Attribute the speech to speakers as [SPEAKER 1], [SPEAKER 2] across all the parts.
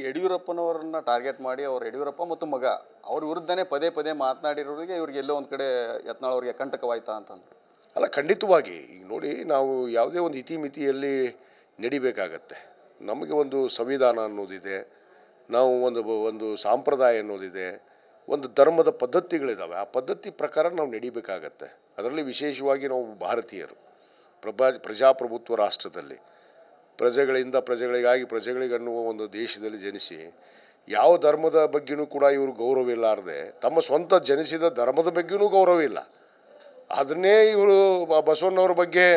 [SPEAKER 1] ಯಡಿಯೂರಪ್ಪನವರನ್ನ target ಮಾಡಿ ಯಡಿಯೂರಪ್ಪ ಮತ್ತು ಮಗ ಅವ್ರ ವಿರುದ್ಧನೇ ಪದೇ ಪದೇ ಮಾತನಾಡಿರೋರಿಗೆ ಇವ್ರಿಗೆ ಎಲ್ಲೋ ಒಂದು ಕಡೆ ಯತ್ನಾಳ್ ಅವರಿಗೆ ಕಂಟಕವಾಯ್ತಾ ಅಂತಂದ್ರೆ
[SPEAKER 2] ಅಲ್ಲ, ಖಂಡಿತವಾಗಿ ಈಗ ನೋಡಿ, ನಾವು ಯಾವುದೇ ಒಂದು ಇತಿಮಿತಿಯಲ್ಲಿ ನಡಿಬೇಕಾಗತ್ತೆ. ನಮಗೆ ಒಂದು ಸಂವಿಧಾನ ಅನ್ನೋದಿದೆ, ನಾವು ಒಂದು ಸಂಪ್ರದಾಯ ಅನ್ನೋದಿದೆ, ಒಂದು ಧರ್ಮದ ಪದ್ಧತಿಗಳಿದ್ದಾವೆ. ಆ ಪದ್ಧತಿ ಪ್ರಕಾರ ನಾವು ನಡಿಬೇಕಾಗತ್ತೆ. ಅದರಲ್ಲಿ ವಿಶೇಷವಾಗಿ ನಾವು ಭಾರತೀಯರು ಪ್ರಜಾಪ್ರಭುತ್ವ ರಾಷ್ಟ್ರದಲ್ಲಿ ಪ್ರಜೆಗಳಿಂದ ಪ್ರಜೆಗಳಿಗಾಗಿ ಪ್ರಜೆಗಳಿಗನ್ನುವ ಒಂದು ದೇಶದಲ್ಲಿ ಜನಿಸಿ ಯಾವ ಧರ್ಮದ ಬಗ್ಗೆಯೂ ಕೂಡ ಇವರು ಗೌರವ ಇಲ್ಲಾರದೆ ತಮ್ಮ ಸ್ವಂತ ಜನಿಸಿದ ಧರ್ಮದ ಬಗ್ಗೆಯೂ ಗೌರವ ಇಲ್ಲ. ಅದನ್ನೇ ಇವರು ಬಸವಣ್ಣವ್ರ ಬಗ್ಗೆ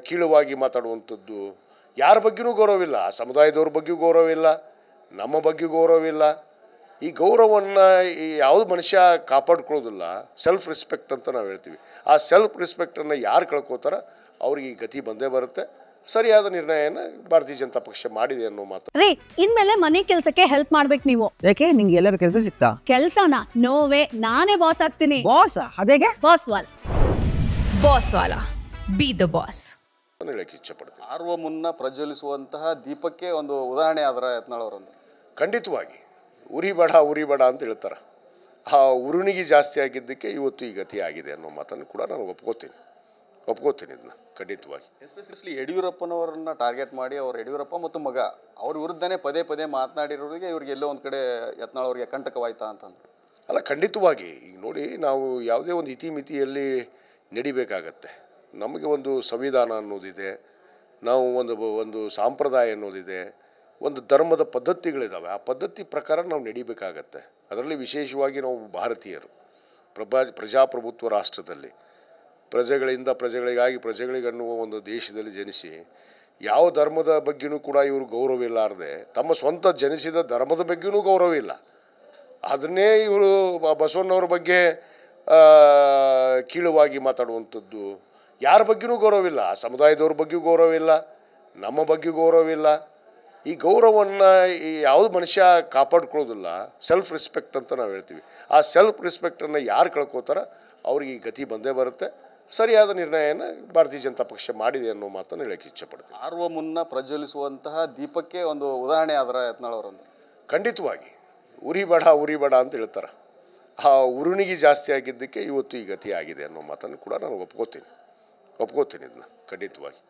[SPEAKER 2] ಕೀಳುವಾಗಿ ಮಾತಾಡುವಂಥದ್ದು, ಯಾರ ಬಗ್ಗೆಯೂ ಗೌರವ ಇಲ್ಲ. ಆ ಸಮುದಾಯದವ್ರ ಬಗ್ಗೆಯೂ ಗೌರವ ಇಲ್ಲ, ನಮ್ಮ ಬಗ್ಗೆ ಗೌರವ ಇಲ್ಲ. ಈ ಗೌರವವನ್ನು ಯಾವುದು ಮನುಷ್ಯ ಕಾಪಾಡ್ಕೊಳ್ಳೋದಿಲ್ಲ, ಸೆಲ್ಫ್ ರೆಸ್ಪೆಕ್ಟ್ ಅಂತ ನಾವು ಹೇಳ್ತೀವಿ. ಆ ಸೆಲ್ಫ್ ರೆಸ್ಪೆಕ್ಟನ್ನು ಯಾರು ಕಳ್ಕೋತಾರ ಅವ್ರಿಗೆ ಈ ಗತಿ ಬಂದೇ ಬರುತ್ತೆ. ಸರಿಯಾದ ನಿರ್ಣಯನ ಭಾರತೀಯ ಜನತಾ ಪಕ್ಷ ಮಾಡಿದೆ ಅನ್ನೋ ಮಾತು.
[SPEAKER 3] ರೀ, ಇನ್ಮೇಲೆ ಮನೆ ಕೆಲಸಕ್ಕೆ ಹೆಲ್ಪ್ ಮಾಡ್ಬೇಕು ನೀವು.
[SPEAKER 4] ಯಾಕೆ ನಿಂಗೆ ಎಲ್ಲರ ಕೆಲಸ ಸಿಗ್ತಾ?
[SPEAKER 3] ಕೆಲಸನ ನೋವೇ, ನಾನೇ ಬಾಸ್ ಆಗ್ತೀನಿ.
[SPEAKER 4] ಬಾಸ್? ಅದೇಗೆ?
[SPEAKER 3] Boss will
[SPEAKER 5] boss will be the boss
[SPEAKER 2] ಹೇಳಕ್ಕೆ ಇಚ್ಛೆ ಪಡ್ತೀನಿ.
[SPEAKER 1] ಆರುವ ಮುನ್ನ ಪ್ರಜ್ವಲಿಸುವಂತಹ ದೀಪಕ್ಕೆ ಒಂದು ಉದಾಹರಣೆ ಆದ್ರ ಯತ್ನಾಳ್ ಅವರನ್ನು.
[SPEAKER 2] ಖಂಡಿತವಾಗಿ ಉರಿಬೇಡ ಅಂತ ಹೇಳ್ತಾರೆ. ಆ ಉರುಣಿಗೆ ಜಾಸ್ತಿ ಆಗಿದ್ದಕ್ಕೆ ಇವತ್ತು ಈ ಗತಿ ಆಗಿದೆ ಅನ್ನೋ ಮಾತನ್ನು ಕೂಡ ನಾನು ಒಪ್ಕೋತೀನಿ ಇದನ್ನ ಖಂಡಿತವಾಗಿ.
[SPEAKER 1] ಎಸ್ಪೆಷಲಿ ಯಡಿಯೂರಪ್ಪನವರನ್ನ ಟಾರ್ಗೆಟ್ ಮಾಡಿ ಯಡಿಯೂರಪ್ಪ ಮತ್ತು ಮಗ ಅವ್ರ ವಿರುದ್ಧನೇ ಪದೇ ಪದೇ ಮಾತನಾಡಿರೋರಿಗೆ ಇವ್ರಿಗೆ ಎಲ್ಲೋ ಒಂದು ಕಡೆ ಯತ್ನಾಳ್ ಅವರಿಗೆ ಕಂಟಕವಾಯ್ತಾ ಅಂತಂದ್ರೆ
[SPEAKER 2] ಅಲ್ಲ, ಖಂಡಿತವಾಗಿ ಈಗ ನೋಡಿ, ನಾವು ಯಾವುದೇ ಒಂದು ಇತಿಮಿತಿಯಲ್ಲಿ ನಡಿಬೇಕಾಗತ್ತೆ. ನಮಗೆ ಒಂದು ಸಂವಿಧಾನ ಅನ್ನೋದಿದೆ, ನಾವು ಒಂದು ಸಂಪ್ರದಾಯ ಅನ್ನೋದಿದೆ, ಒಂದು ಧರ್ಮದ ಪದ್ಧತಿಗಳಿದ್ದಾವೆ. ಆ ಪದ್ಧತಿ ಪ್ರಕಾರ ನಾವು ನಡಿಬೇಕಾಗತ್ತೆ. ಅದರಲ್ಲಿ ವಿಶೇಷವಾಗಿ ನಾವು ಭಾರತೀಯರು ಪ್ರಜಾಪ್ರಭುತ್ವ ರಾಷ್ಟ್ರದಲ್ಲಿ ಪ್ರಜೆಗಳಿಂದ ಪ್ರಜೆಗಳಿಗಾಗಿ ಪ್ರಜೆಗಳಿಗನ್ನುವ ಒಂದು ದೇಶದಲ್ಲಿ ಜನಿಸಿ ಯಾವ ಧರ್ಮದ ಬಗ್ಗೆಯೂ ಕೂಡ ಇವರು ಗೌರವ ಇಲ್ಲಾರದೆ ತಮ್ಮ ಸ್ವಂತ ಜನಿಸಿದ ಧರ್ಮದ ಬಗ್ಗೆಯೂ ಗೌರವ ಇಲ್ಲ. ಅದನ್ನೇ ಇವರು ಬಸವಣ್ಣವ್ರ ಬಗ್ಗೆ ಕೀಳುವಾಗಿ ಮಾತಾಡುವಂಥದ್ದು, ಯಾರ ಬಗ್ಗೆಯೂ ಗೌರವ ಇಲ್ಲ. ಆ ಸಮುದಾಯದವ್ರ ಬಗ್ಗೆಯೂ ಗೌರವ ಇಲ್ಲ, ನಮ್ಮ ಬಗ್ಗೆ ಗೌರವ ಇಲ್ಲ. ಈ ಗೌರವವನ್ನು ಯಾವುದು ಮನುಷ್ಯ ಕಾಪಾಡ್ಕೊಳ್ಳೋದಿಲ್ಲ, ಸೆಲ್ಫ್ ರೆಸ್ಪೆಕ್ಟ್ ಅಂತ ನಾವು ಹೇಳ್ತೀವಿ. ಆ ಸೆಲ್ಫ್ ರೆಸ್ಪೆಕ್ಟನ್ನು ಯಾರು ಕಳ್ಕೋತಾರ ಅವ್ರಿಗೆ ಈ ಗತಿ ಬಂದೇ ಬರುತ್ತೆ. ಸರಿಯಾದ ನಿರ್ಣಯನ ಭಾರತೀಯ ಜನತಾ ಪಕ್ಷ ಮಾಡಿದೆ ಅನ್ನೋ ಮಾತನ್ನು ಹೇಳಕ್ಕೆ ಇಚ್ಛೆ ಪಡ್ತೀನಿ.
[SPEAKER 1] ಆರುವ ಮುನ್ನ ಪ್ರಜ್ವಲಿಸುವಂತಹ ದೀಪಕ್ಕೆ ಒಂದು ಉದಾಹರಣೆ ಆದ್ರ ಯತ್ನಾಳ್ ಅವರನ್ನು.
[SPEAKER 2] ಖಂಡಿತವಾಗಿ ಉರಿಬೇಡ ಅಂತ ಹೇಳ್ತಾರೆ. ಆ ಉರುಣಿಗೆ ಜಾಸ್ತಿ ಆಗಿದ್ದಕ್ಕೆ ಇವತ್ತು ಈ ಗತಿ ಆಗಿದೆ ಅನ್ನೋ ಮಾತನ್ನು ಕೂಡ ನಾನು ಒಪ್ಕೋತೀನಿ ಇದನ್ನ ಖಂಡಿತವಾಗಿ.